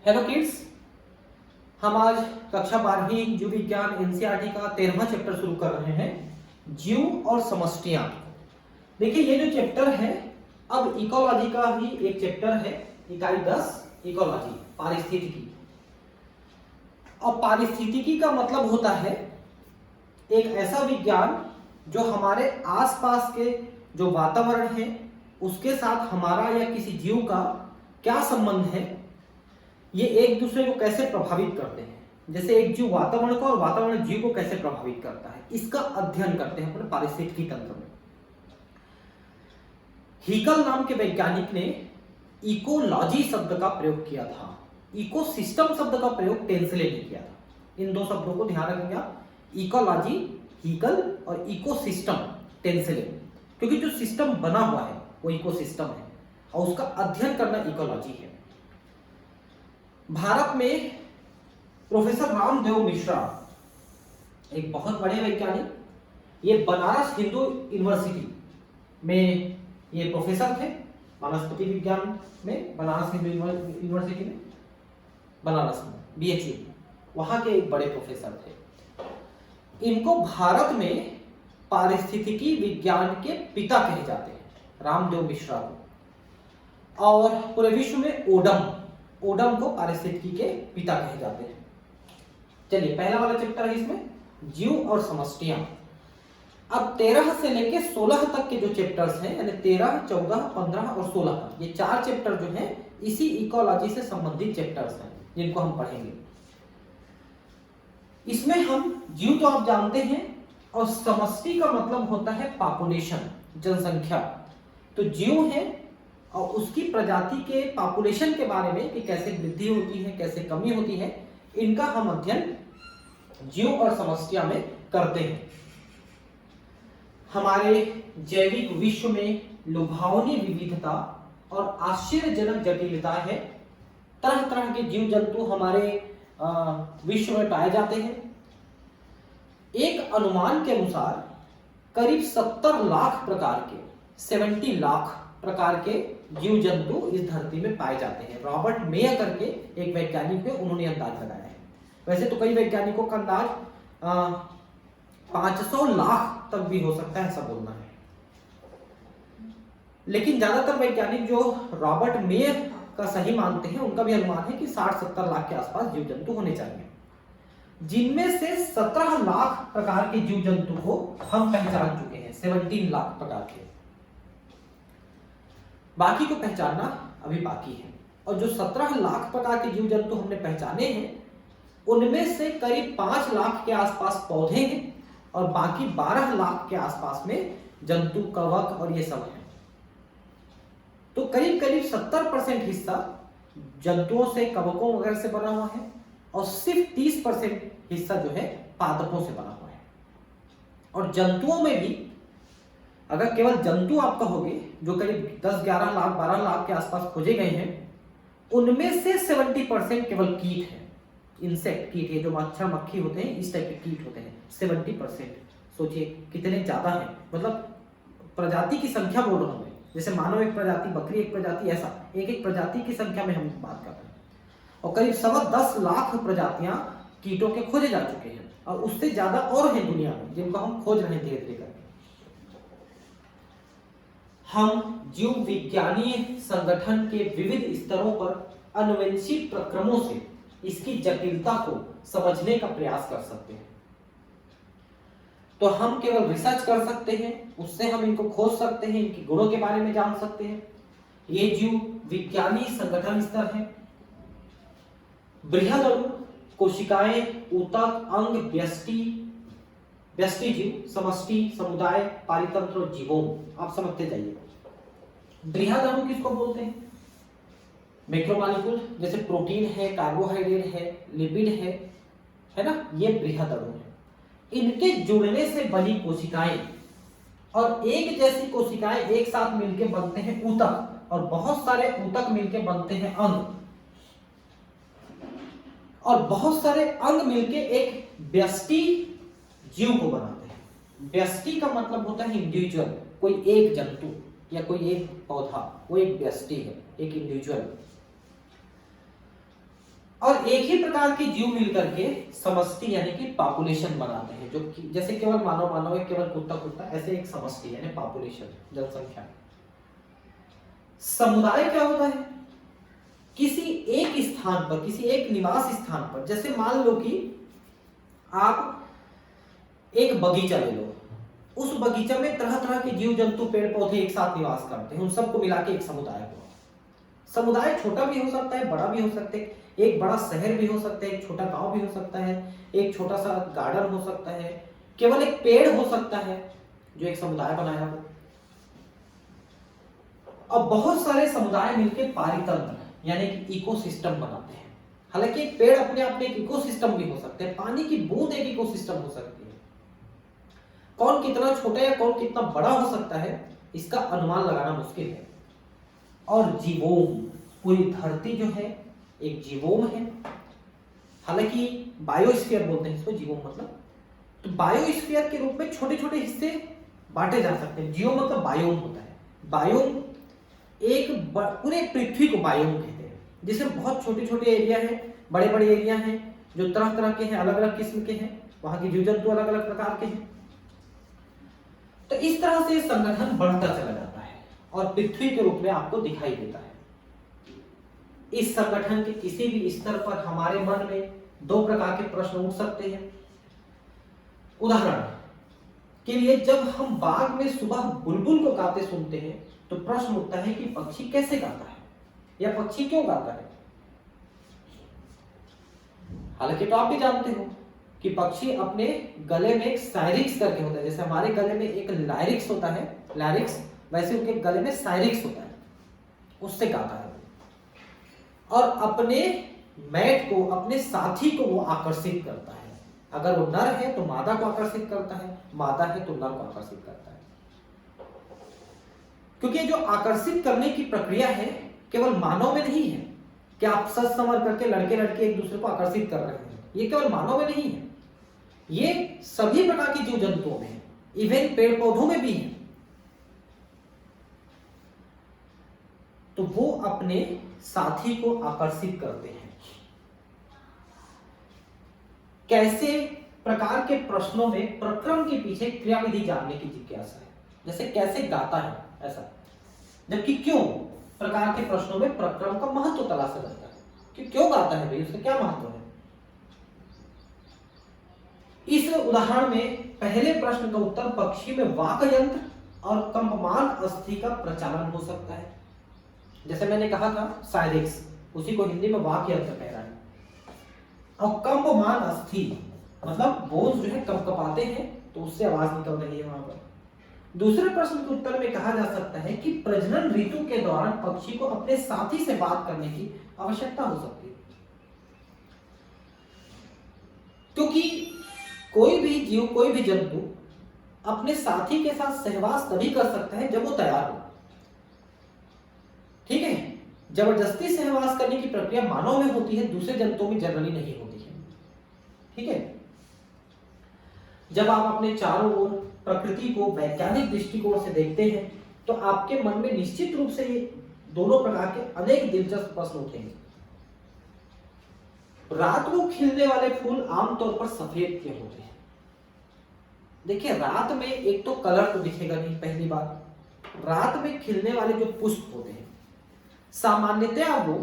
Hello kids, हम आज कक्षा 12वीं जीव विज्ञान एनसीईआरटी का 13वां चैप्टर शुरू कर रहे हैं, जीव और समष्टियां। देखिए ये जो चैप्टर है अब इकोलॉजी का ही एक चैप्टर है, इकाई 10 इकोलॉजी पारिस्थितिकी। और पारिस्थितिकी का मतलब होता है एक ऐसा विज्ञान जो हमारे आसपास के जो वातावरण है उसके साथ हमारा या किसी जीव का क्या संबंध है, ये एक दूसरे को कैसे प्रभावित करते हैं। जैसे एक जीव वातावरण को और वातावरण जीव को कैसे प्रभावित करता है, इसका अध्ययन करते हैं अपने पारिस्थितिकी तंत्र में। हीकल नाम के वैज्ञानिक ने इकोलॉजी शब्द का प्रयोग किया था, इकोसिस्टम शब्द का प्रयोग टेंसले ने किया था। इन दो शब्दों को ध्यान रखेंगे आप, इकोलॉजी हीकल और इकोसिस्टम टेंसले, क्योंकि जो सिस्टम बना हुआ है वो इकोसिस्टम है और उसका अध्ययन करना इकोलॉजी है। भारत में प्रोफेसर रामदेव मिश्रा एक बहुत बड़े वैज्ञानिक, ये बनारस हिंदू यूनिवर्सिटी में ये प्रोफेसर थे, वनस्पति विज्ञान में बनारस हिंदू यूनिवर्सिटी में, बनारस में BHU, वहां के एक बड़े प्रोफेसर थे। इनको भारत में पारिस्थितिकी विज्ञान के पिता कहे जाते हैं, रामदेव मिश्रा को। और पूरे विश्व में ओडम को पारिस्थितिकी के पिता कहे जाते हैं। चलिए पहला वाला चैप्टर है इसमें जीव और समष्टियां। अब 13 से लेके 16 तक के जो चैप्टर्स हैं, यानी 13, 14, 15 और 16, ये 4 चैप्टर जो हैं इसी इकोलॉजी से संबंधित चैप्टर्स हैं जिनको हम पढ़ेंगे। इसमें हम जीव तो आप जानते हैं और समष्टि का मतलब होता है पॉपुलेशन, जनसंख्या। तो जीव है और उसकी प्रजाति के पॉपुलेशन के बारे में कि कैसे वृद्धि होती है, कैसे कमी होती है, इनका हम अध्ययन जीव और समष्टियां में करते हैं। हमारे जैविक विश्व में लुभावनी विविधता और आश्चर्यजनक जटिलता है। तरह तरह के जीव जंतु हमारे विश्व में पाए जाते हैं। एक अनुमान के अनुसार करीब 70 लाख प्रकार के 70 लाख प्रकार के जीव जंतु इस धरती में पाए जाते हैं। रॉबर्ट मेयर करके एक वैज्ञानिक है, उन्होंने अंदाज लगाया है। वैसे तो कई वैज्ञानिकों का अंदाज 500 लाख तक भी हो सकता है, ऐसा बोलना है। लेकिन ज्यादातर वैज्ञानिक जो रॉबर्ट मेयर का सही मानते हैं, उनका भी अनुमान है कि 60-70 लाख के आसपास जीव जंतु होने चाहिए, जिनमें से 17 लाख प्रकार के जीव जंतु को हम पहचान चुके हैं, 17 लाख प्रकार के। बाकी को पहचानना अभी बाकी है। और जो 17 लाख प्रकार के जीव जंतु हमने पहचाने हैं, उनमें से करीब 5 लाख के आसपास पौधे हैं और बाकी 12 लाख के आसपास में जंतु, कवक और ये सब हैं। तो करीब करीब 70% हिस्सा जंतुओं से, कवकों वगैरह से बना हुआ है और सिर्फ 30% हिस्सा जो है पादपों से बना हुआ है। और जंतुओं में भी अगर केवल जंतु आप कहोगे, जो करीब 10-11 लाख 12 लाख के आसपास खोजे गए हैं, उनमें से 70% केवल कीट है, इंसेक्ट कीट, ये जो मच्छर मक्खी होते हैं इस टाइप के कीट होते हैं। 70%, सोचिए कितने ज्यादा है। मतलब प्रजाति की संख्या बोल रहा हूं मैं, जैसे मानव एक प्रजाति, बकरी एक प्रजाति, ऐसा एक एक प्रजाति की संख्या में हम बात कर रहे हैं। और करीब 10 लाख प्रजातियां कीटों के खोजे जा चुके हैं और उससे ज्यादा और हैं दुनिया में, जिनको हम खोज रहे हैं धीरे धीरे करके। हम जीव विज्ञानीय संगठन के विविध स्तरों पर आनुवंशिक प्रक्रमों से इसकी जटिलता को समझने का प्रयास कर सकते हैं। तो हम केवल रिसर्च कर सकते हैं, उससे हम इनको खोज सकते हैं, इनके गुणों के बारे में जान सकते हैं। ये जीव विज्ञानी संगठन स्तर है। बृहद अणु, कोशिकाएं, ऊतक, अंग, व्यष्टि जीव, समष्टि, समुदाय, पारितंत्र और जीवोम। आप समझते जाइए। बृहद अणु किसको बोलते हैं? मैक्रोमॉलिक्यूल, जैसे प्रोटीन है, कार्बोहाइड्रेट है, लिपिड है ना, ये बृहद अणु है। इनके जुड़ने से बनी कोशिकाएं और एक जैसी कोशिकाएं एक साथ मिलकर बनते हैं ऊतक, और बहुत सारे ऊतक मिलकर बनते हैं अंग, और बहुत सारे अंग मिलके एक व्यष्टि जीव को बनाते हैं। व्यष्टि का मतलब होता है इंडिविजुअल, कोई एक जंतु या कोई एक पौधा, वो एक व्यष्टि है, एक इंडिविजुअल। और एक ही प्रकार के जीव मिलकर के समष्टि यानी कि पॉपुलेशन बनाते हैं, जो कि जैसे केवल मानव मानव है, केवल कुत्ता कुत्ता, ऐसे एक समष्टि यानी पॉपुलेशन, जनसंख्या। समुदाय क्या होता है? किसी एक स्थान पर, किसी एक निवास स्थान पर, जैसे मान लो कि आप एक बगीचा ले लो, उस बगीचा में तरह तरह के जीव जंतु पेड़ पौधे एक साथ निवास करते हैं, उन सबको मिला के एक समुदाय हुआ। समुदाय छोटा भी हो सकता है, बड़ा भी हो सकता है, एक बड़ा शहर भी हो सकता है, एक छोटा गांव भी हो सकता है, एक छोटा सा गार्डन हो सकता है, केवल एक पेड़ हो सकता है जो एक समुदाय बनाया हो। अब बहुत सारे समुदाय मिलकर पारितंत्र यानी कि इकोसिस्टम बनाते हैं। हालांकि एक पेड़ अपने आप में एक इकोसिस्टम भी हो सकते हैं, पानी की बूंद एक इकोसिस्टम हो सकती है। कौन कितना छोटा या कौन कितना बड़ा हो सकता है इसका अनुमान लगाना मुश्किल है। और जीवोम, पूरी धरती जो है एक जीवोम है। हालांकि बायोस्फीयर बोलते हैं इसको, जीवोम मतलब, तो बायोस्फीयर के रूप में छोटे छोटे हिस्से बांटे जा सकते हैं। जियो मतलब बायोम होता है। बायोम एक पूरे पृथ्वी को बायोम कहते हैं, जिसमें बहुत छोटे छोटे एरिया है, बड़े बड़े एरिया हैं जो तरह तरह के हैं, अलग अलग किस्म के हैं, वहां के जीव जंतु अलग अलग प्रकार के हैं। तो इस तरह से संगठन बढ़ता चला जाता है और पृथ्वी के रूप में आपको दिखाई देता है। इस संगठन के किसी भी स्तर पर हमारे मन में दो प्रकार के प्रश्न उठ सकते हैं। उदाहरण के लिए, जब हम बाग में सुबह बुलबुल को गाते सुनते हैं तो प्रश्न उठता है कि पक्षी कैसे गाता है या पक्षी क्यों गाता है। हालांकि तो आप भी जानते हो कि पक्षी अपने गले में एक साइरिक्स करके होता है, जैसे हमारे गले में एक लाइरिक्स होता है, लैरिक्स, वैसे उनके गले में साइरिक्स होता है, उससे गाता है। और अपने मैट को, अपने साथी को वो आकर्षित करता है। अगर वो नर है तो मादा को आकर्षित करता है, मादा है तो नर को आकर्षित करता है। क्योंकि जो आकर्षित करने की प्रक्रिया है केवल मानव में नहीं है कि आप सच समझ करके लड़के लड़के एक दूसरे को आकर्षित कर रहे हैं, ये केवल मानव में नहीं है, ये सभी प्रकार के जीव जंतुओं में है, इवन पेड़ पौधों में भी है। तो वो अपने साथी को आकर्षित करते हैं। कैसे प्रकार के प्रश्नों में प्रक्रम के पीछे क्रियाविधि जानने की जिज्ञासा है, जैसे कैसे गाता है ऐसा, जबकि क्यों प्रकार के प्रश्नों में प्रक्रम का महत्व तलाशा जाता है कि क्यों गाता है भाई, उसका क्या महत्व है। इस उदाहरण में पहले प्रश्न का उत्तर पक्षी में वाक यंत्र और कंपमान अस्थि का प्रचालन हो सकता है। जैसे मैंने कहा था साइरिक्स, उसी को हिंदी में वाक यंत्र कह रहा है। और कंपमान अस्थि मतलब बोझ जो है कंपकपाते हैं तो उससे आवाज निकल रही है वहां पर। दूसरे प्रश्न के उत्तर में कहा जा सकता है कि प्रजनन ऋतु के दौरान पक्षी को अपने साथी से बात करने की आवश्यकता हो सकती है, क्योंकि कोई भी जीव, कोई भी जंतु अपने साथी के साथ सहवास तभी कर सकता है जब वो तैयार हो। ठीक है, जबरदस्ती सहवास करने की प्रक्रिया मानव में होती है, दूसरे जंतुओं में जनरली नहीं होती है। ठीक है, जब आप अपने चारों ओर प्रकृति को वैज्ञानिक दृष्टिकोण से देखते हैं तो आपके मन में निश्चित रूप से ये दोनों प्रकार के अनेक दिलचस्प प्रश्न उठेंगे। रात को खिलने वाले फूल आमतौर पर सफेद क्यों होते हैं? देखिए, रात में एक तो कलर तो दिखेगा नहीं, पहली बात। रात में खिलने वाले जो पुष्प होते हैं सामान्यतया वो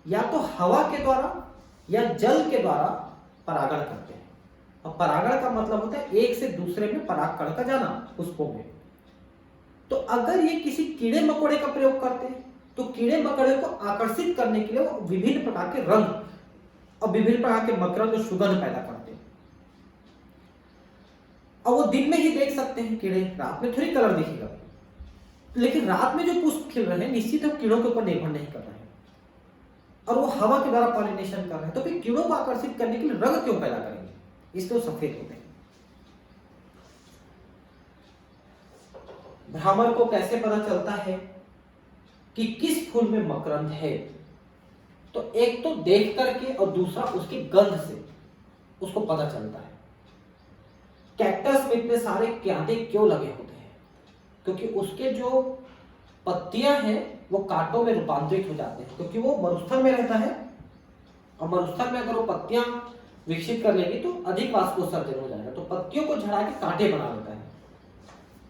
या तो हवा के द्वारा या जल के द्वारा परागण करते हैं। और परागण का मतलब होता है एक से दूसरे में परागकण का जाना पुष्पों में। तो अगर ये किसी कीड़े मकोड़े का प्रयोग करते हैं तो कीड़े मकोड़े को आकर्षित करने के लिए वो विभिन्न प्रकार के रंग और विभिन्न प्रकार के मकरंद और सुगंध पैदा करते हैं। और वो दिन में ही देख सकते हैं कीड़े, रात में थोड़ी कलर दिखेगा। लेकिन रात में जो पुष्प खिल रहे हैं निश्चित है कीड़ों के ऊपर निर्भर नहीं कर रहे हैं और वो हवा के द्वारा पॉलिनेशन कर रहे हैं। तो फिर कीड़ों को आकर्षित करने के लिए रंग क्यों पैदा करेंगे? इसलिए वो सफेद होते हैं। भ्रामर को कैसे पता चलता है कि किस फूल में मकरंद है? तो एक तो देख करके और दूसरा उसकी गंध से उसको पता चलता है। कैक्टस में इतने सारे क्यादे क्यों लगे होते हैं? क्योंकि उसके जो पत्तियां हैं वो कांटों में रूपांतरित हो जाते हैं, क्योंकि वो मरुस्थल में रहता है और मरुस्थल में अगर वो पत्तियां विकसित कर लेगी तो अधिक वाष्पोत्सर्जन हो जाएगा, तो पत्तियों को झड़ा के कांटे बना लेता है।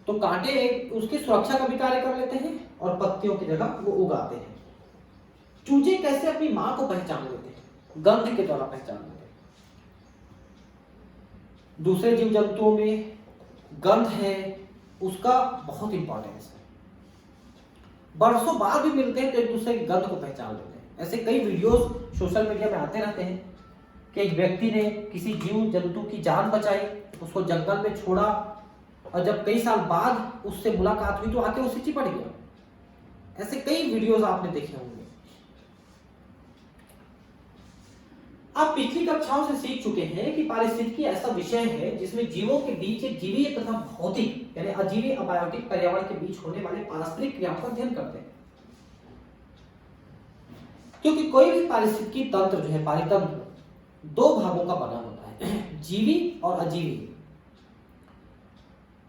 तो कांटे उसकी सुरक्षा का भी कार्य कर लेते हैं और पत्तियों की जगह वो उगाते हैं। चूजे कैसे अपनी मां को पहचान लेते हैं? गंध के द्वारा पहचान लेते हैं। दूसरे जीव जंतुओं में गंध है, उसका बहुत इंपॉर्टेंस है। बरसों बाद भी मिलते हैं तो एक दूसरे की गंध को पहचान लेते हैं। ऐसे कई वीडियोस सोशल मीडिया में आते रहते हैं कि एक व्यक्ति ने किसी जीव जंतु की जान बचाई, उसको जंगल में छोड़ा और जब कई साल बाद उससे मुलाकात हुई तो आके उससे चिपट गया। ऐसे कई वीडियोस आपने देखे होंगे। आप पिछली कक्षाओं से सीख चुके हैं कि पारिस्थितिकी ऐसा विषय है जिसमें जीवों के बीच एक जीवीय तथा भौतिक यानी अजीवी अबायोटिक पर्यावरण के बीच होने वाले पारस्परिक क्रियाओं का अध्ययन करते हैं। क्योंकि कोई भी पारिस्थितिकी तंत्र जो है, पारितंत्र, दो भागों का बना होता है, जीवी और अजीवी।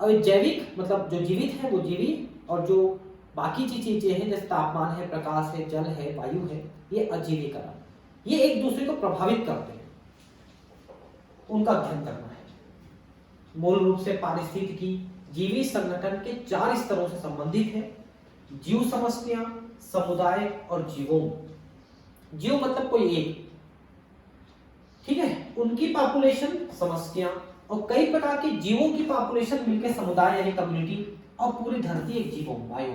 अब जैविक मतलब जो जीवित है वो जीवी, और जो बाकी चीजें हैं जैसे तापमान है, प्रकाश है, जल है, वायु है, ये अजीवी करण। ये एक दूसरे को प्रभावित करते हैं, उनका अध्ययन करना है। मूल रूप से पारिस्थितिकी जीवी संगठन के 4 स्तरों से संबंधित है: जीव समष्टियां, समुदाय और जीवों। जीव मतलब कोई एक, ठीक है, उनकी पॉपुलेशन समष्टियां, और कई प्रकार के जीवों की पॉपुलेशन मिलकर समुदाय यानी कम्युनिटी, और पूरी धरती एक जीवों वायु।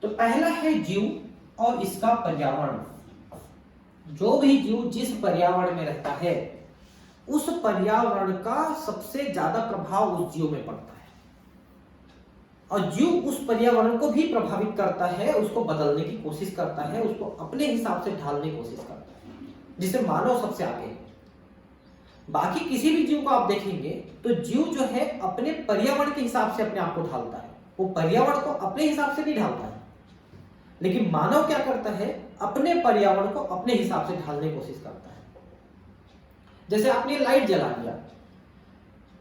तो पहला है जीव और इसका पर्यावरण। जो भी जीव जिस पर्यावरण में रहता है उस पर्यावरण का सबसे ज्यादा प्रभाव उस जीव में पड़ता है, और जीव उस पर्यावरण को भी प्रभावित करता है, उसको बदलने की कोशिश करता है, उसको अपने हिसाब से ढालने की कोशिश करता है, जिसे मानव सबसे आगे है। बाकी किसी भी जीव को आप देखेंगे तो जीव जो है अपने पर्यावरण के हिसाब से अपने आप को ढालता है, वो पर्यावरण को अपने हिसाब से नहीं ढालता है। लेकिन मानव क्या करता है? अपने पर्यावरण को अपने हिसाब से ढालने की कोशिश करता है। जैसे आपने लाइट जला लिया,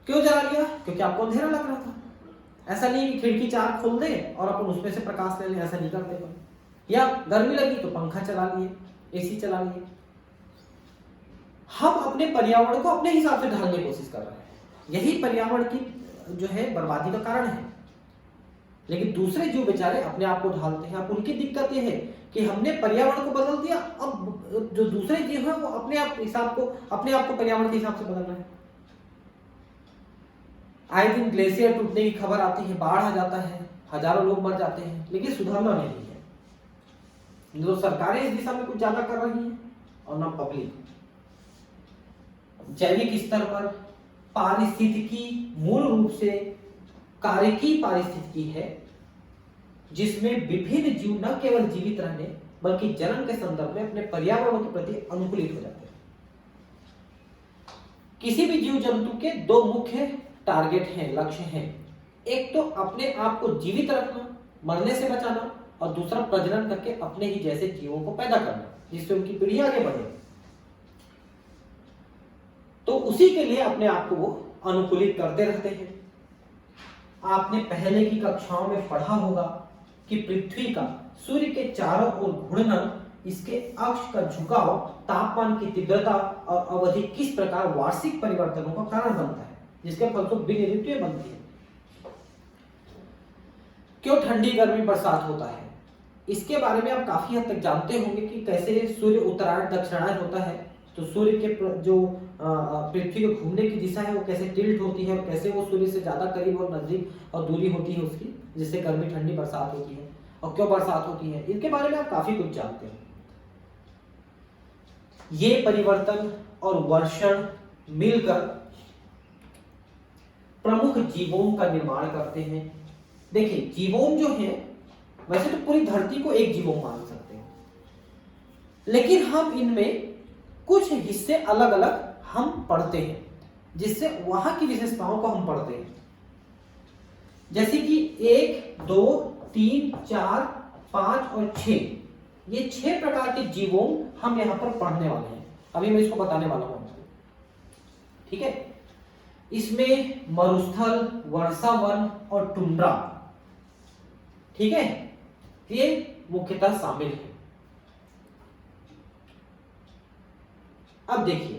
क्यों जला लिया? क्योंकि आपको अंधेरा लग रहा था। ऐसा नहीं कि खिड़की 4 खोल दे और अपन उसमें से प्रकाश ले लें, ऐसा नहीं करते। या गर्मी लगी तो पंखा चला लिए, एसी चला लिए। हम अपने पर्यावरण को अपने हिसाब से ढालने की कोशिश कर रहे हैं, यही पर्यावरण की जो है बर्बादी का कारण है। लेकिन दूसरे जीव बेचारे अपने आप को ढालते हैं। अब उनकी दिक्कत यह है कि हमने पर्यावरण को बदल दिया, अब जो दूसरे जीव है वो अपने आप को पर्यावरण के हिसाब से बदल रहे हैं। आए दिन ग्लेशियर टूटने की खबर आती है, बाढ़ आ जाता है, हजारों लोग मर जाते हैं, लेकिन सुधरना नहीं है। जो सरकारें इस दिशा में कुछ ज्यादा कर रही हैं और ना पब्लिक। जैविक स्तर पर पारिस्थितिकी मूल रूप से कार्यकी पारिस्थितिकी है, जिसमें विभिन्न जीव न केवल जीवित रहने बल्कि जन्म के संदर्भ में अपने पर्यावरण के प्रति अनुकूलित हो जाते हैं। किसी भी जीव जंतु के 2 मुख्य टारगेट हैं, लक्ष्य हैं। एक तो अपने आप को जीवित रखना, मरने से बचाना, और दूसरा प्रजनन करके अपने ही जैसे जीवों को पैदा करना, जिससे उनकी पीढ़ी आगे बढ़े। तो उसी के लिए अपने आप को वो अनुकूलित करते रहते हैं। आपने पहले की कक्षाओं में पढ़ा होगा कि पृथ्वी का सूर्य के चारों ओर घूर्णन, इसके अक्ष का झुकाव, तापमान की तीव्रता और अवधि किस प्रकार वार्षिक परिवर्तनों का कारण बनता है, जिसके फलस्वरूप भिन्न ऋतुएं बनती है। क्यों ठंडी गर्मी बरसात होता है, इसके बारे में आप काफी हद तक जानते होंगे कि कैसे सूर्य उत्तरायण दक्षिणायन होता है। तो सूर्य के जो पृथ्वी के घूमने की दिशा है वो कैसे टिल्ट होती है, और कैसे वो सूर्य से ज्यादा करीब और नजदीक और दूरी होती है उसकी, जिससे गर्मी ठंडी बरसात होती है, और क्यों बरसात होती है, इनके बारे में आप काफी कुछ जानते हैं। ये परिवर्तन और वर्षण मिलकर प्रमुख जीवों का निर्माण करते हैं। देखिए, जीवों जो है वैसे तो पूरी धरती को एक जीवों मान सकते हैं, लेकिन हम इनमें कुछ हिस्से अलग अलग हम पढ़ते हैं, जिससे वहां की विशेषताओं को हम पढ़ते हैं। जैसे कि 1, 2, 3, 4, 5 और 6, ये 6 प्रकार के जीवों हम यहां पर पढ़ने वाले हैं। अभी मैं इसको बताने वाला हूं, ठीक है। इसमें मरुस्थल, वर्षावन और टुंड्रा, ठीक है, ये मुख्यतः शामिल है। अब देखिए,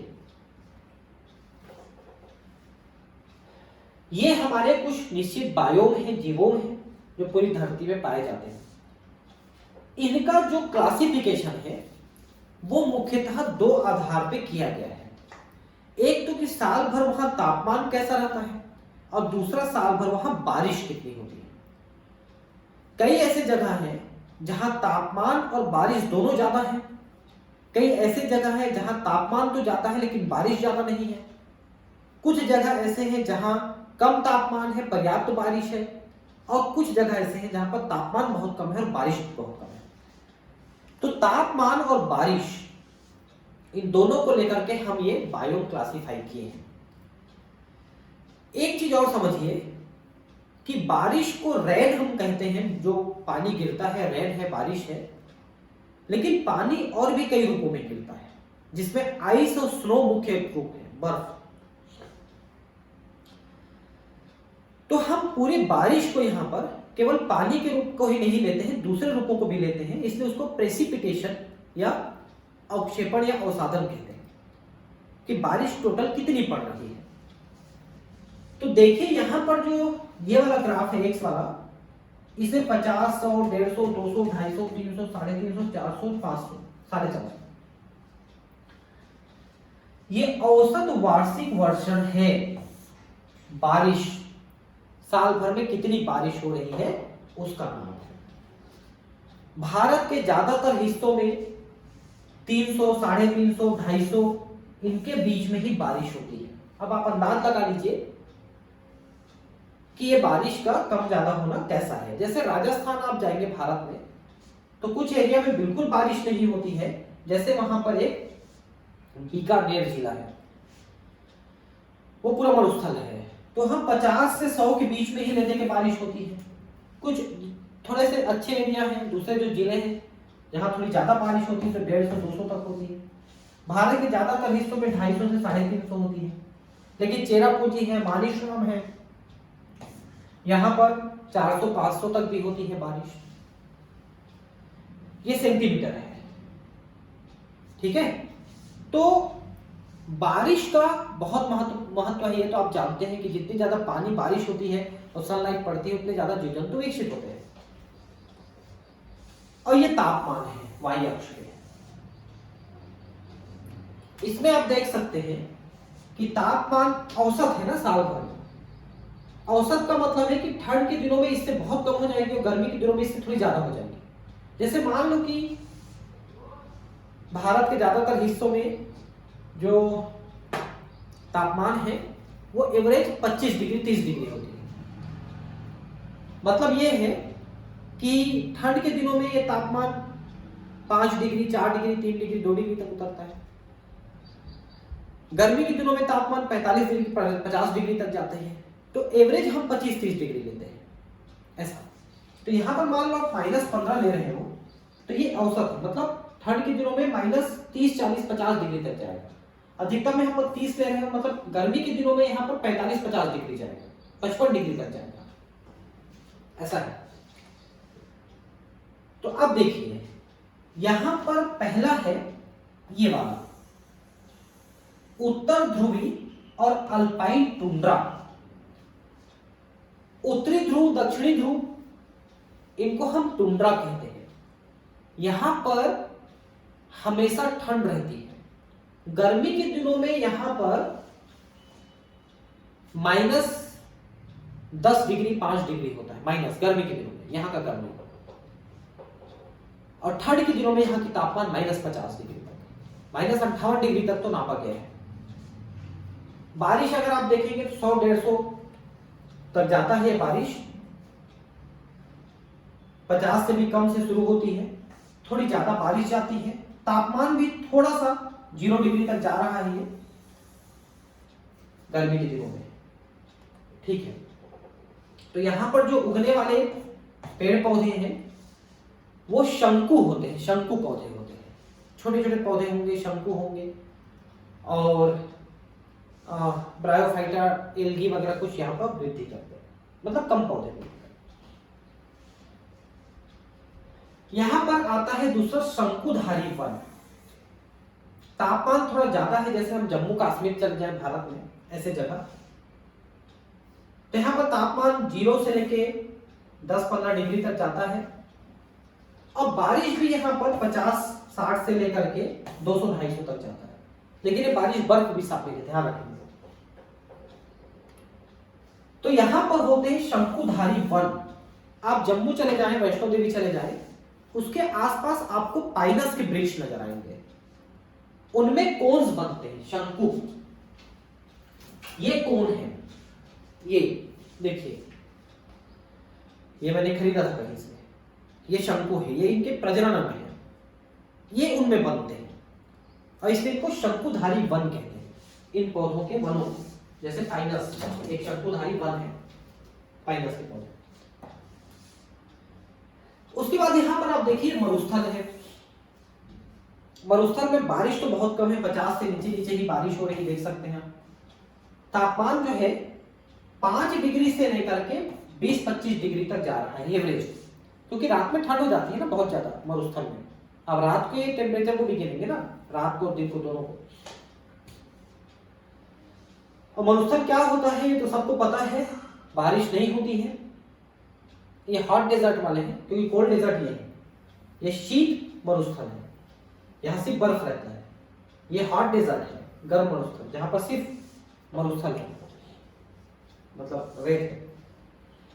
ये हमारे कुछ निश्चित बायोम हैं, जीवोम हैं, जो पूरी धरती में पाए जाते हैं। इनका जो क्लासिफिकेशन है वो मुख्यतः दो आधार पे किया गया है। एक तो कि साल भर वहां तापमान कैसा रहता है, और दूसरा साल भर वहां बारिश कितनी होती है। कई ऐसे जगह हैं जहां तापमान और बारिश दोनों ज्यादा है, कई ऐसे जगह है जहां तापमान तो ज्यादा है लेकिन बारिश ज्यादा नहीं है, कुछ जगह ऐसे हैं जहां कम तापमान है, पर्याप्त बारिश है, और कुछ जगह ऐसे हैं जहां पर तापमान बहुत कम है और बारिश बहुत कम है। तो तापमान और बारिश, इन दोनों को लेकर के हम ये बायोम क्लासिफाई किए हैं। एक चीज और समझिए कि बारिश को रेन हम कहते हैं, जो पानी गिरता है रेन है, बारिश है, लेकिन पानी और भी कई रूपों में गिरता है, जिसमें आइस और स्नो मुख्य रूप है, बर्फ। तो हम पूरी बारिश को यहां पर केवल पानी के रूप को ही नहीं लेते हैं, दूसरे रूपों को भी लेते हैं, इसलिए उसको प्रेसिपिटेशन या अवक्षेपण या अवसादन कहते हैं कि बारिश टोटल कितनी पड़ रही है। तो देखिए यहां पर जो ये वाला ग्राफ है एक्स वाला, इसे 50, 100, 150, 200, 250, 300, 350, 400, 500, 450, ये औसत वार्षिक वर्षण है। बारिश साल भर में कितनी बारिश हो रही है उसका नाम है। भारत के ज्यादातर हिस्सों में 300, 350, 250 इनके बीच में ही बारिश होती है। अब आप अंदाज लगा लीजिए कि ये बारिश का कम ज्यादा होना कैसा है। जैसे राजस्थान आप जाएंगे भारत में, तो कुछ एरिया में बिल्कुल बारिश नहीं होती है, जैसे वहां पर एक बीकानेर जिला है, वो पूरा मरुस्थल है। तो हम 50 से 100 के बीच में ही लेते कि बारिश होती है। कुछ थोड़े से अच्छे एरिया हैं, दूसरे जो जिले हैं जहां थोड़ी ज्यादा बारिश होती है, तो 150, 200 तक होती है। भारत के ज्यादातर हिस्सों में 250 से 350 होती है, लेकिन चेरापूंजी है, मानेसर है, यहां पर 400, 500 तक भी होती है बारिश। ये सेंटीमीटर है, ठीक है। तो बारिश का बहुत महत्व है, ये तो आप जानते हैं कि जितनी ज्यादा पानी बारिश होती है और सनलाइट पड़ती है, उतने ज्यादा जीव जंतु विकसित होते हैं। और ये तापमान है वायु अक्ष पे, इसमें आप देख सकते हैं कि तापमान औसत है ना साल भर में। औसत का मतलब है कि ठंड के दिनों में इससे बहुत कम हो जाएगी और गर्मी के दिनों में इससे थोड़ी ज्यादा हो जाएगी। जैसे मान लो कि भारत के ज्यादातर हिस्सों में जो तापमान है वो एवरेज 25 डिग्री 30 डिग्री होती है। मतलब ये है कि ठंड के दिनों में ये तापमान 5 डिग्री 4 डिग्री 3 डिग्री 2 डिग्री तक उतरता है। गर्मी के दिनों में तापमान 45 डिग्री 50 डिग्री तक जाते हैं। तो एवरेज हम 25-30 डिग्री लेते हैं ऐसा। तो यहां पर मान लो आप -15 ले रहे हो, तो ये औसत है, मतलब ठंड के दिनों में -30, 40, 50 डिग्री तक जाएगा। अधिकतम में हम 30 ले रहे हैं, मतलब गर्मी के दिनों में यहाँ पर 45-50 डिग्री जाएगा, 55 डिग्री तक जाएगा, ऐसा है। तो अब देखिए यहां पर पहला है ये वाला उत्तर ध्रुवी और अल्पाइन टुंड्रा। उत्तरी ध्रुव दक्षिणी ध्रुव इनको हम टुंड्रा कहते हैं। यहां पर हमेशा ठंड रहती है। गर्मी के दिनों में यहां पर -10 डिग्री 5 डिग्री होता है, माइनस गर्मी के दिनों में यहां का गर्मी। और ठंड के दिनों में यहां की तापमान -50 डिग्री तक, -58 डिग्री तक तो नापा गया है। बारिश अगर आप देखेंगे तो 100-150 तक जाता है बारिश, 50 से भी कम से शुरू होती है, थोड़ी ज्यादा बारिश जाती है। तापमान भी थोड़ा सा 0 डिग्री तक जा रहा है ये गर्मी के दिनों में, ठीक है। तो यहां पर जो उगने वाले पेड़ पौधे हैं वो शंकु होते हैं, शंकु पौधे होते हैं, छोटे छोटे पौधे होंगे, शंकु होंगे, और ब्रायोफाइटा एल्गी वगैरह कुछ यहाँ पर वृद्धि करते हैं, मतलब कम पौधे भी। यहां पर आता है दूसरा शंकुधारी वन। तापमान थोड़ा ज्यादा है, जैसे हम जम्मू कश्मीर चल जाए भारत में ऐसे जगह, तो यहाँ पर तापमान 0 से लेके 10-15 डिग्री तक जाता है, और बारिश भी यहाँ पर 50-60 से लेकर के 200-250 तक जाता है, लेकिन ये बारिश बर्फ भी साथ में ध्यान रखेंगे। तो यहाँ पर होते हैं शंकुधारी वन। आप जम्मू चले जाएं, वैष्णो देवी चले जाएं, उसके आसपास आपको पाइनस के वृक्ष नजर आएंगे, उनमें कोन्स बनते हैं, शंकु। ये कोन है, ये देखिए, ये मैंने खरीदा था कहीं से, ये शंकु है, ये इनके प्रजनन अंग है, ये उनमें बनते हैं, और इसलिए इनको शंकुधारी वन कहते हैं, इन पौधों के वनों को। जैसे पाइनस एक शंकुधारी वन है, पाइनस के पौधे। उसके बाद यहां पर आप देखिए मरुस्थल है। मरुस्थल में बारिश तो बहुत कम है, 50 से नीचे नीचे ही बारिश हो रही, देख सकते हैं। तापमान जो है 5 डिग्री से लेकर के 20-25 डिग्री तक जा रहा है एवरेज, क्योंकि रात में ठंड हो जाती है ना बहुत ज्यादा मरुस्थल में। अब रात के टेम्परेचर को भी गिनेंगे ना, रात को और दिन को दोनों को। और मरुस्थल क्या होता है ये तो सबको पता है, बारिश नहीं होती है। ये हॉट डेजर्ट वाले हैं, क्योंकि कोल्ड डेजर्ट ये है, ये शीत मरुस्थल है, यहाँ सिर्फ बर्फ रहता है। ये हॉट डेजर्ट है, गर्म मरुस्थल, जहां पर सिर्फ मरुस्थल है, मतलब रेत है।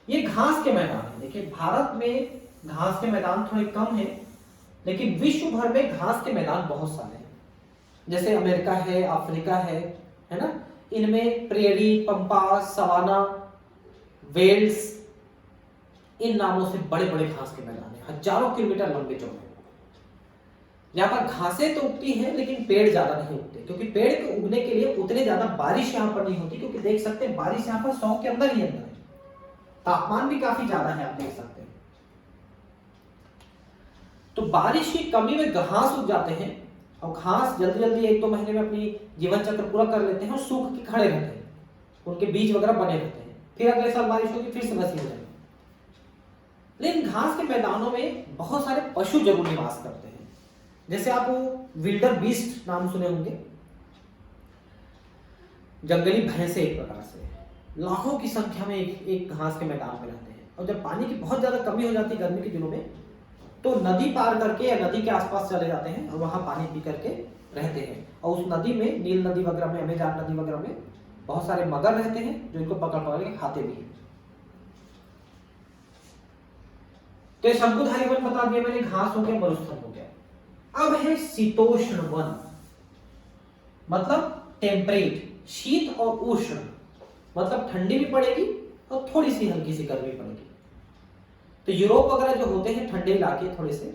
ये घास के मैदान है। देखिए भारत में घास के मैदान थोड़े कम है, लेकिन विश्व भर में घास के मैदान बहुत सारे हैं। जैसे अमेरिका है, अफ्रीका है ना, इनमें प्रेरी, पंपा, सवाना, वेल्स, इन नामों से बड़े बड़े घास के मैदान हैं, हजारों किलोमीटर लंबे चौड़े। यहाँ पर घासें तो उगती हैं, लेकिन पेड़ ज्यादा नहीं उगते, क्योंकि पेड़ के उगने के लिए उतने ज्यादा बारिश यहाँ पर नहीं होती, क्योंकि देख सकते हैं बारिश यहाँ पर 100 के अंदर ही अंदर है। तापमान भी काफी ज्यादा है, आप देख सकते हैं। तो बारिश की कमी में घास उग जाते हैं, और घास जल्दी जल्दी 1-2 महीने में अपनी जीवन चक्र पूरा कर लेते हैं और सूख के खड़े रहते हैं, उनके बीज वगैरह बने रहते हैं। फिर अगले साल बारिश होगी, फिर से वैसे हो जाएगी। लेकिन घास के मैदानों में बहुत सारे पशु जरूर निवास करते हैं। जैसे आप विल्डर बीस्ट नाम सुने होंगे, जंगली भैंसे, एक प्रकार से लाखों की संख्या में एक घास के मैदान में रहते हैं। और जब पानी की बहुत ज्यादा कमी हो जाती है गर्मी के दिनों में, तो नदी पार करके या नदी के आसपास चले जाते हैं और वहां पानी पी करके रहते हैं। और उस नदी में, नील नदी वगैरह में, अमेज़न नदी वगैरह में बहुत सारे मगर रहते हैं, जो इनको पकड़ पकड़ के खाते भी हैं। तो शंकुधारी वन बता दिया मैंने, घास हो गया, मरुस्थल हो गया। अब है शीतोष्ण वन, मतलब टेम्परेट, शीत और उष्ण, मतलब ठंडी भी पड़ेगी और थोड़ी सी हल्की सी गर्मी पड़ेगी। तो यूरोप वगैरह जो होते हैं ठंडे इलाके थोड़े से,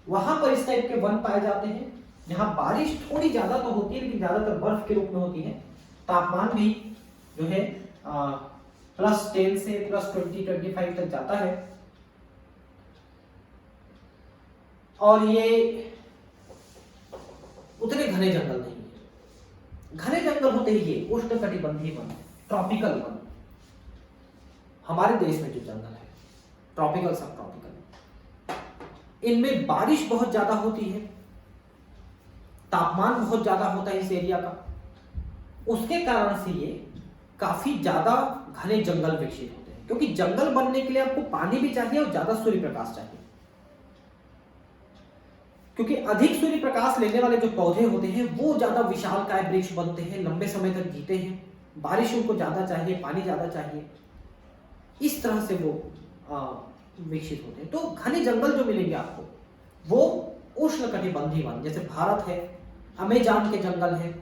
वहां पर इस टाइप के वन पाए जाते हैं, जहां बारिश थोड़ी ज्यादा तो होती है, लेकिन ज्यादातर बर्फ के रूप में होती है। तापमान भी जो है +10 से +20-25 तक जाता है। और ये उतने घने जंगल नहीं है। घने जंगल होते ही ये उष्णकटिबंधीय वन, ट्रॉपिकल वन। हमारे देश में जो जंगल है ट्रॉपिकल, सब ट्रॉपिकल, इनमें बारिश बहुत ज्यादा होती है, तापमान बहुत ज्यादा होता है इस एरिया का। उसके कारण से ये काफी ज्यादा घने जंगल विकसित होते हैं, क्योंकि जंगल बनने के लिए आपको पानी भी चाहिए और ज्यादा सूर्य प्रकाश चाहिए। क्योंकि अधिक सूर्य प्रकाश लेने वाले जो पौधे होते हैं वो ज्यादा विशालकाय वृक्ष बनते हैं, लंबे समय तक जीते हैं, बारिश उनको ज्यादा चाहिए, पानी ज्यादा चाहिए, इस तरह से वो विकसित होते हैं। तो घने जंगल जो मिलेंगे आपको वो उष्णकटिबंधीय वन, जैसे भारत है, अमेज़न के जंगल है,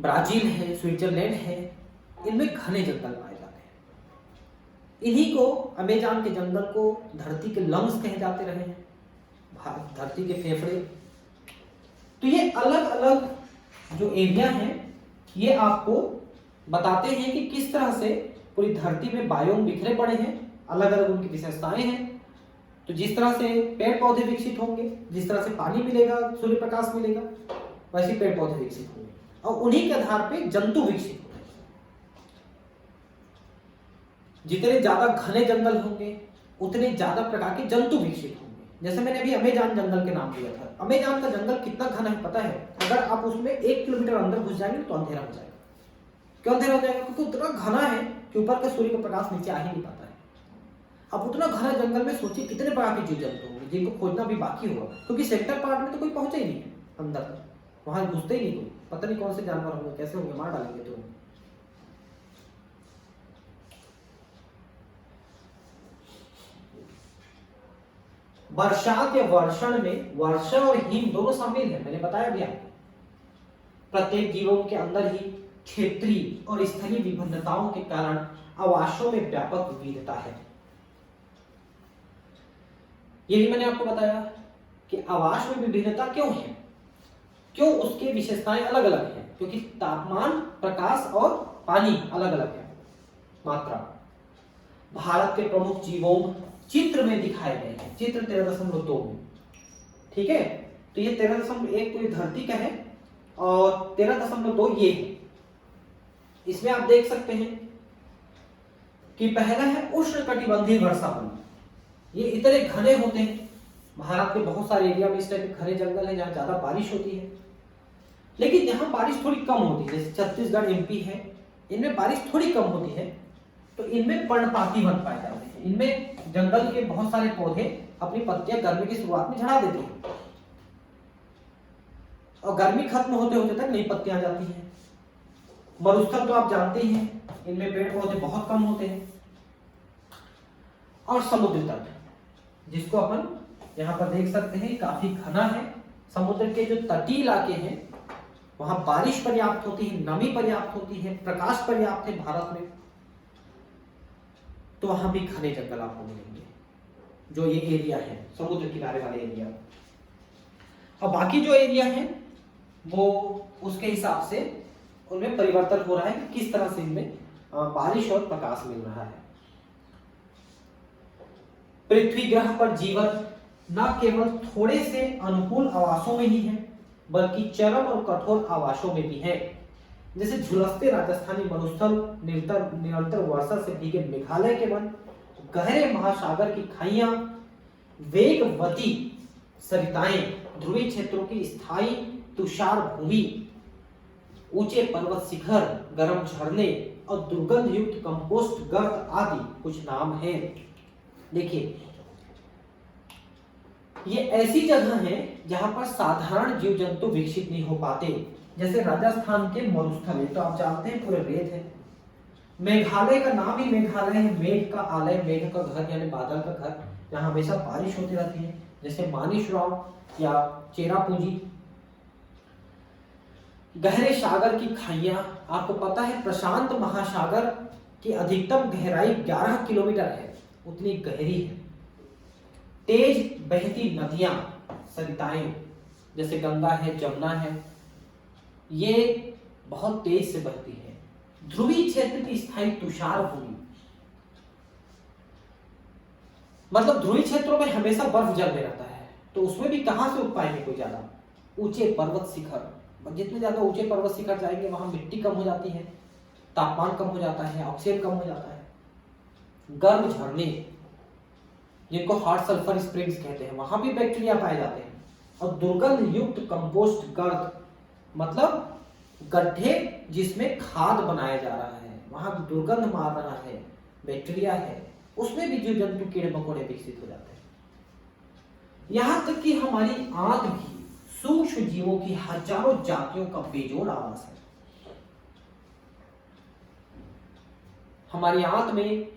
ब्राजील है, स्विट्जरलैंड है, इनमें घने जंगल पाए जाते हैं। इन्हीं को, अमेज़न के जंगल को धरती के लंग्स कहे जाते रहे हैं, धरती के फेफड़े। तो ये अलग अलग जो एरिया हैं, ये आपको बताते हैं कि किस तरह से पूरी धरती में बायोम बिखरे पड़े हैं, अलग अलग उनकी विशेषताएं हैं। तो जिस तरह से पेड़ pौधे विकसित होंगे, जिस तरह से पानी मिलेगा, सूर्य प्रकाश मिलेगा, वैसे पेड़ पौधे विकसित होंगे, और उन्हीं के आधार पे जंतु विकसित होते हैं। जितने ज्यादा घने जंगल होंगे उतने ज्यादा प्रकार के जंतु विकसित होंगे। जैसे मैंने अभी अमेजान जंगल के नाम दिया था, अमेजान का जंगल कितना घना है पता है? अगर आप उसमें 1 किलोमीटर अंदर घुस जाएंगे तो अंधेरा हो जाएगा। क्यों अंधेरा हो जाएगा? क्योंकि उतना घना है कि ऊपर का सूर्य का प्रकाश नीचे आ ही नहीं पाता है। अब उतना घना जंगल में सोचिए कितने प्रकार के जीव जंतु होंगे जिनको खोजना भी बाकी होगा, क्योंकि सेक्टर पार्ट में तो कोई पहुंचा ही नहीं है अंदर तक, वहां घुसते ही नहीं कोई, पता नहीं कौन से जानवर होंगे, कैसे होंगे, मार डालेंगे तो। बरसात या वर्षण में वर्षा और हिम दोनों शामिल है, मैंने बताया भी आपको। प्रत्येक जीवों के अंदर ही क्षेत्रीय और स्थलीय विभिन्नताओं के कारण आवासों में व्यापक विविधता है। ये भी मैंने आपको बताया कि आवास में विभिन्नता क्यों है, क्यों उसके विशेषताएं अलग अलग हैं, क्योंकि तापमान, प्रकाश और पानी अलग अलग है, मात्रा। भारत के प्रमुख जीवों चित्र में दिखाए गए हैं, चित्र 13.2 में, ठीक है। तो ये 13.1 पूरी धरती का है और 13.2 ये है। इसमें आप देख सकते हैं कि पहला है उष्णकटिबंधीय वर्षावन। ये इतने घने होते हैं, भारत के बहुत सारे एरिया में इस टाइप के घने जंगल है जहाँ ज्यादा बारिश होती है, लेकिन यहाँ बारिश थोड़ी कम होती है। जैसे छत्तीसगढ़, एमपी है, इनमें बारिश थोड़ी कम होती है, तो इनमें पर्णपाती वन पाए जाते हैं। इनमें जंगल के बहुत सारे पौधे अपनी पत्तियां गर्मी की शुरुआत में झड़ा देते हैं और गर्मी खत्म होते होते तक नई पत्तियां आ जाती हैं। मरुस्थल तो आप जानते ही हैं, इनमें पेड़ पौधे बहुत कम होते हैं। और समुद्र तट, जिसको अपन यहाँ पर देख सकते हैं, काफी घना है। समुद्र के जो तटीय इलाके हैं वहां बारिश पर्याप्त होती है, नमी पर्याप्त होती है, प्रकाश पर्याप्त है भारत में, तो वहां भी घने जंगल आपको मिलेंगे, जो ये एरिया है समुद्र किनारे वाले एरिया। और बाकी जो एरिया है वो उसके हिसाब से उनमें परिवर्तन हो रहा है कि किस तरह से इनमें बारिश और प्रकाश मिल रहा है। पृथ्वी ग्रह पर जीवन न केवल थोड़े से अनुकूल आवासों में ही है, बल्कि चरम और कठोर आवासों में भी है। जैसे झुलसते राजस्थानी मरुस्थल, निरंतर वर्षा से भीगे मेघालय के वन, गहरे महासागर की खाइयां, वेगवती सरिताएं, ध्रुवीय क्षेत्रों की स्थायी तुषार भूमि, ऊंचे पर्वत शिखर, गर्म झरने और दुर्गंध युक्त कंपोस्ट गर्त आदि कुछ नाम हैं। देखिए, ये ऐसी जगह है जहां पर साधारण जीव जंतु विकसित नहीं हो पाते। जैसे राजस्थान के मरुस्थल, तो आप जानते हैं पूरे रेत है। मेघालय का नाम ही मेघालय है, मेघ का आलय, मेघ का घर यानी बादल का घर, जहां हमेशा बारिश होती रहती है। जैसे मानिसराव या चेरापूंजी। गहरे सागर की खाइयां, आपको पता है प्रशांत महासागर की अधिकतम गहराई 11 किलोमीटर है, उतनी गहरी है। तेज बहती नदियां, सरिताएं, जैसे गंगा है, जमुना है, ये बहुत तेज से बहती है। ध्रुवीय क्षेत्र की स्थायी तुषार भूमि, मतलब ध्रुवीय क्षेत्रों में हमेशा बर्फ जमे रहता है, तो उसमें भी कहां से उग पाएंगे कोई ज्यादा? ऊंचे पर्वत शिखर, जितने ज्यादा ऊंचे पर्वत शिखर जाएंगे वहां मिट्टी कम हो जाती है, तापमान कम हो जाता है, ऑक्सीजन कम हो जाता है। गर्म झरने, जिनको हॉट सल्फर स्प्रिंग्स कहते हैं, वहां भी बैक्टीरिया पाए जाते हैं। और दुर्गंध युक्त कंपोस्ट गर्त, मतलब गड्ढे जिसमें खाद बनाया जा रहा है, वहां दुर्गंध मार रहा है, बैक्टीरिया है, उसमें भी जीव जंतु कीड़े मकोड़े विकसित हो जाते हैं। यहां तक कि हमारी आंत भी सूक्ष्म जीवों की हजारों जातियों का बेजोड़ आवास है। हमारी आंत में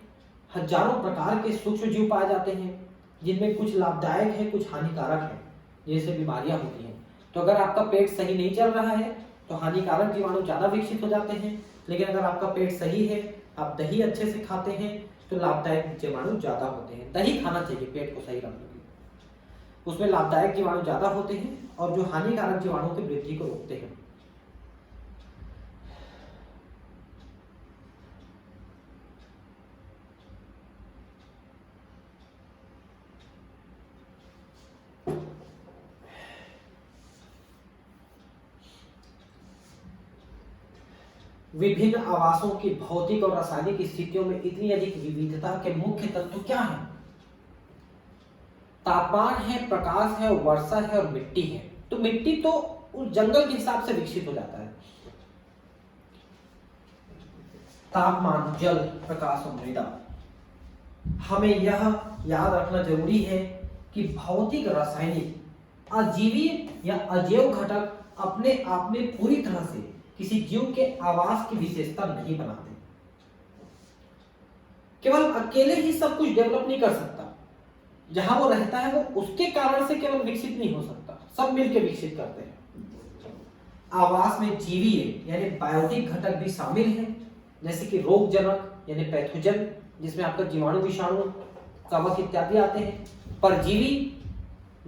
हजारों प्रकार के सूक्ष्म जीव पाए जाते हैं, जिनमें कुछ लाभदायक है, कुछ हानिकारक है, जैसे बीमारियां होती हैं। तो अगर आपका पेट सही नहीं चल रहा है तो हानिकारक जीवाणु ज्यादा विकसित हो जाते हैं, लेकिन अगर आपका पेट सही है, आप दही अच्छे से खाते हैं, तो लाभदायक जीवाणु ज्यादा होते हैं। दही खाना चाहिए पेट को सही रखने के लिए, उसमें लाभदायक जीवाणु ज्यादा होते हैं और जो हानिकारक जीवाणु की वृद्धि को रोकते हैं। विभिन्न आवासों की भौतिक और रासायनिक स्थितियों में इतनी अधिक विविधता के मुख्य तत्व क्या हैं? तापमान है, प्रकाश है, वर्षा है और मिट्टी है। तो मिट्टी तो उस जंगल के हिसाब से विकसित हो जाता है। तापमान, जल, प्रकाश और मृदा। हमें यह याद रखना जरूरी है कि भौतिक, रासायनिक, अजीवीय या अजैव घटक अपने आप में पूरी तरह से किसी जीव के आवास की विशेषता नहीं बनाते। केवल अकेले ही सब कुछ डेवलप नहीं कर सकता। जहां वो रहता है वो उसके कारण से केवल विकसित नहीं हो सकता, सब मिलकर विकसित करते हैं। आवास में जीवीय यानी बायोटिक घटक भी शामिल हैं, जैसे कि रोगजनक यानी पैथोजन, जिसमें आपका जीवाणु, विषाणु, कवक इत्यादि आते हैं। परजीवी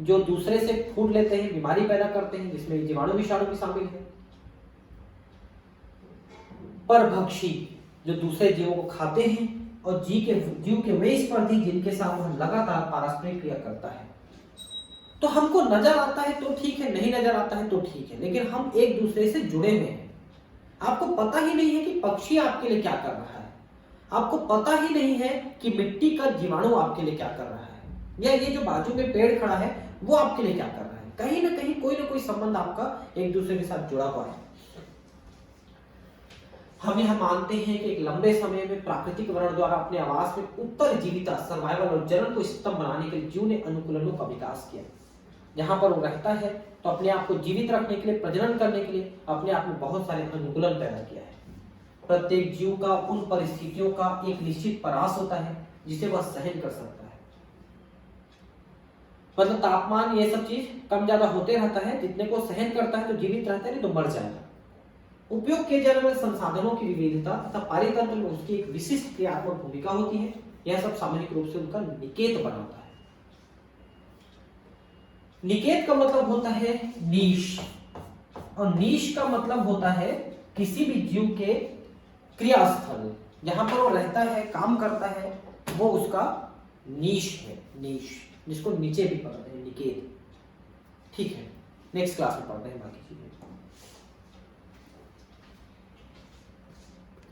जो दूसरे से फूट लेते हैं, बीमारी पैदा करते हैं, जिसमें जीवाणु, विषाणु भी शामिल है। परभक्षी जो दूसरे जीवों को खाते हैं, और जीव के वे स्पर्धी जिनके साथ हम लगातार पारस्परिक क्रिया करता है। तो हमको नजर आता है तो ठीक है, नहीं नजर आता है तो ठीक है, लेकिन हम एक दूसरे से जुड़े हुए हैं। आपको पता ही नहीं है कि पक्षी आपके लिए क्या कर रहा है, आपको पता ही नहीं है कि मिट्टी का जीवाणु आपके लिए क्या कर रहा है, या ये जो बाजू में पेड़ खड़ा है वो आपके लिए क्या कर रहा है। कहीं ना कहीं कोई ना कोई संबंध आपका एक दूसरे के साथ जुड़ा हुआ है। हम यह मानते हैं कि एक लंबे समय में प्राकृतिक वर्ण द्वारा अपने आवास में उत्तरजीविता, सर्वाइवल और जनन को स्तंभ बनाने के लिए जीव ने अनुकूलनों का विकास किया। जहां पर वो रहता है तो अपने आप को जीवित रखने के लिए, प्रजनन करने के लिए अपने आप में बहुत सारे अनुकूलन पैदा किया है। प्रत्येक जीव का उन परिस्थितियों का एक निश्चित परास होता है जिसे वह सहन कर सकता है। मतलब तापमान, ये सब चीज कम ज्यादा होते रहता है, जितने को सहन करता है तो जीवित रहता है, नहीं तो मर जाएगा। उपयोग किए जाने वाले संसाधनों की विविधता तथा पारितंत्र में उसकी एक विशिष्ट क्रियात्मक भूमिका होती है। यह सब सामान्य रूप से उनका निकेत बनाता है। निकेत का मतलब होता है नीश, और नीश का मतलब होता है किसी भी जीव के क्रियास्थल, जहां पर वो रहता है, काम करता है, वो उसका नीश है। नीश, जिसको नीचे भी पढ़ते हैं, निकेत। ठीक है, नेक्स्ट क्लास में पढ़ते हैं बाकी चीजें।